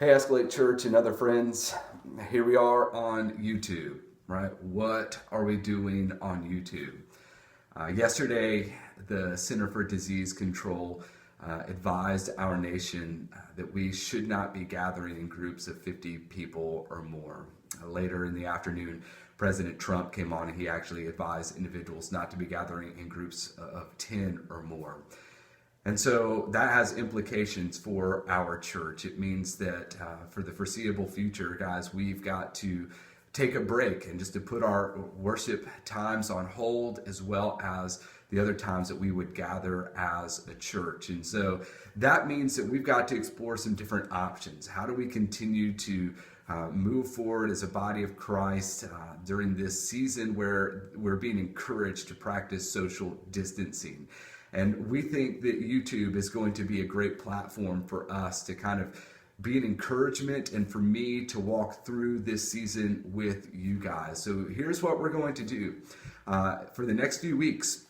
Hey, Escalate Church and other friends, here we are on YouTube, right? What are we doing on YouTube? Yesterday, the Center for Disease Control advised our nation that we should not be gathering in groups of 50 people or more. Later in the afternoon, President Trump came on and he actually advised individuals not to be gathering in groups of 10 or more. And so that has implications for our church. It means that for the foreseeable future, guys, we've got to take a break and just to put our worship times on hold, as well as the other times that we would gather as a church. And so that means that we've got to explore some different options. How do we continue to move forward as a body of Christ during this season where we're being encouraged to practice social distancing? And we think that YouTube is going to be a great platform for us to kind of be an encouragement and for me to walk through this season with you guys. So here's what we're going to do. For the next few weeks,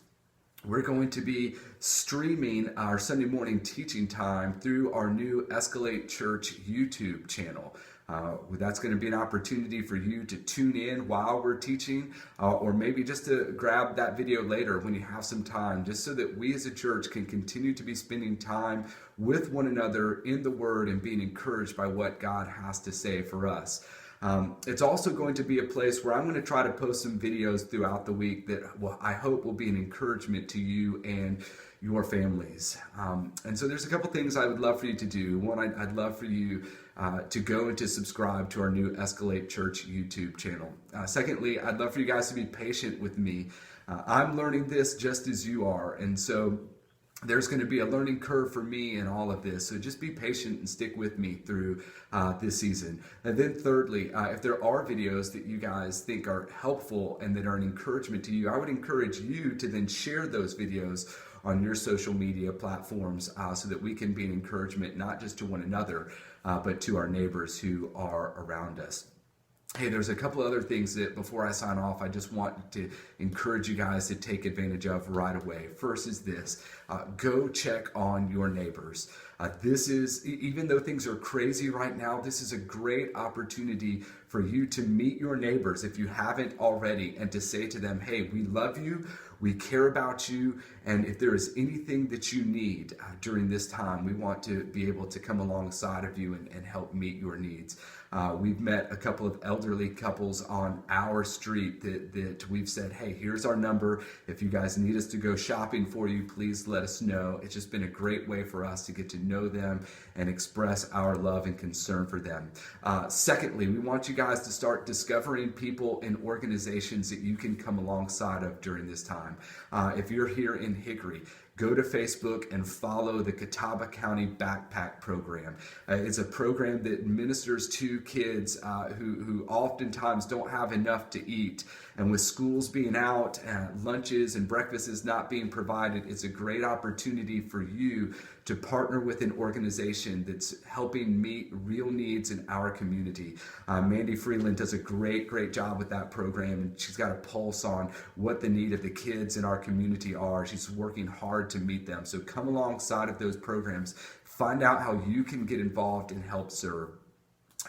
we're going to be streaming our Sunday morning teaching time through our new Escalate Church YouTube channel. That's going to be an opportunity for you to tune in while we're teaching, or maybe just to grab that video later when you have some time, just so that we as a church can continue to be spending time with one another in the Word and being encouraged by what God has to say for us. It's also going to be a place where I'm going to try to post some videos throughout the week that I hope will be an encouragement to you and your families. And so there's a couple things I would love for you to do. One, I'd love for you to go and to subscribe to our new Escalate Church YouTube channel. Secondly, I'd love for you guys to be patient with me. I'm learning this just as you are, and so there's going to be a learning curve for me in all of this. So just be patient and stick with me through this season. And then thirdly, if there are videos that you guys think are helpful and that are an encouragement to you, I would encourage you to then share those videos on your social media platforms so that we can be an encouragement not just to one another, but to our neighbors who are around us. Hey, there's a couple other things that before I sign off, I just want to encourage you guys to take advantage of right away. First is this, go check on your neighbors. This is, even though things are crazy right now, this is a great opportunity for you to meet your neighbors if you haven't already, and to say to them, hey, we love you, we care about you, and if there is anything that you need during this time, we want to be able to come alongside of you and help meet your needs. We've met a couple of elderly couples on our street that we've said, hey, here's our number. If you guys need us to go shopping for you, please let us know. It's just been a great way for us to get to know them and express our love and concern for them. Secondly, we want you guys to start discovering people and organizations that you can come alongside of during this time. If you're here in Hickory, go to Facebook and follow the Catawba County Backpack Program. It's a program that ministers to kids who oftentimes don't have enough to eat. And with schools being out, lunches and breakfasts not being provided, it's a great opportunity for you to partner with an organization that's helping meet real needs in our community. Mandy Freeland does a great job with that program, and she's got a pulse on what the need of the kids in our community are. She's working hard to meet them. So come alongside of those programs, find out how you can get involved and help serve.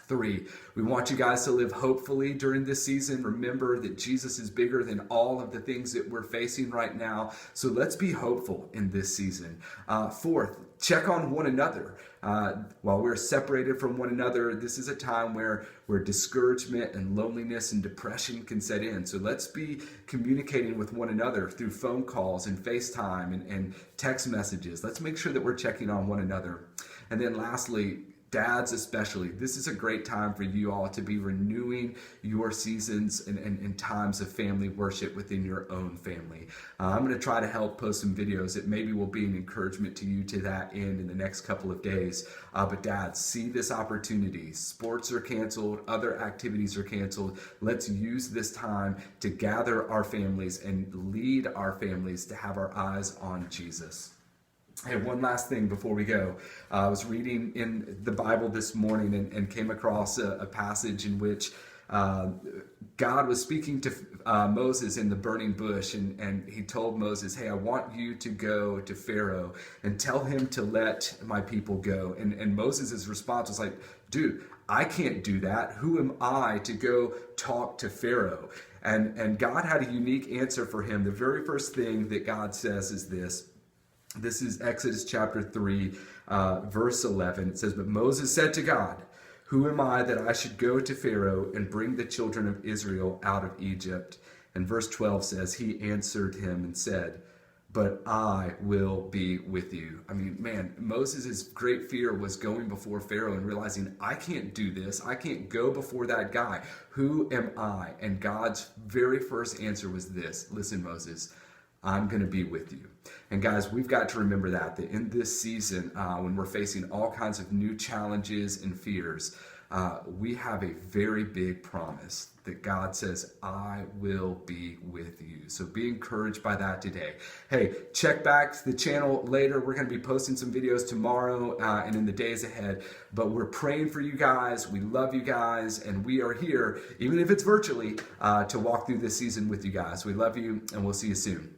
3, we want you guys to live hopefully during this season. Remember that Jesus is bigger than all of the things that we're facing right now. So let's be hopeful in this season. 4th, check on one another. While we're separated from one another, this is a time where discouragement and loneliness and depression can set in. So let's be communicating with one another through phone calls and FaceTime and text messages. Let's make sure that we're checking on one another. And then lastly, dads especially, this is a great time for you all to be renewing your seasons and times of family worship within your own family. I'm going to try to help post some videos that maybe will be an encouragement to you to that end in the next couple of days. But dads, see this opportunity. Sports are canceled, other activities are canceled. Let's use this time to gather our families and lead our families to have our eyes on Jesus. Hey, one last thing before we go. I was reading in the Bible this morning and came across a passage in which God was speaking to Moses in the burning bush, and he told Moses, hey, I want you to go to Pharaoh and tell him to let my people go. And Moses' response was like, dude, I can't do that. Who am I to go talk to Pharaoh? And God had a unique answer for him. The very first thing that God says is this. This is Exodus chapter 3, verse 11. It says, but Moses said to God, who am I that I should go to Pharaoh and bring the children of Israel out of Egypt? And verse 12 says, he answered him and said, but I will be with you. I mean, man, Moses' great fear was going before Pharaoh and realizing, I can't do this. I can't go before that guy. Who am I? And God's very first answer was this. Listen, Moses, I'm going to be with you. And guys, we've got to remember that in this season, when we're facing all kinds of new challenges and fears, we have a very big promise that God says, I will be with you. So be encouraged by that today. Hey, check back the channel later. We're going to be posting some videos tomorrow and in the days ahead. But we're praying for you guys. We love you guys. And we are here, even if it's virtually, to walk through this season with you guys. We love you, and we'll see you soon.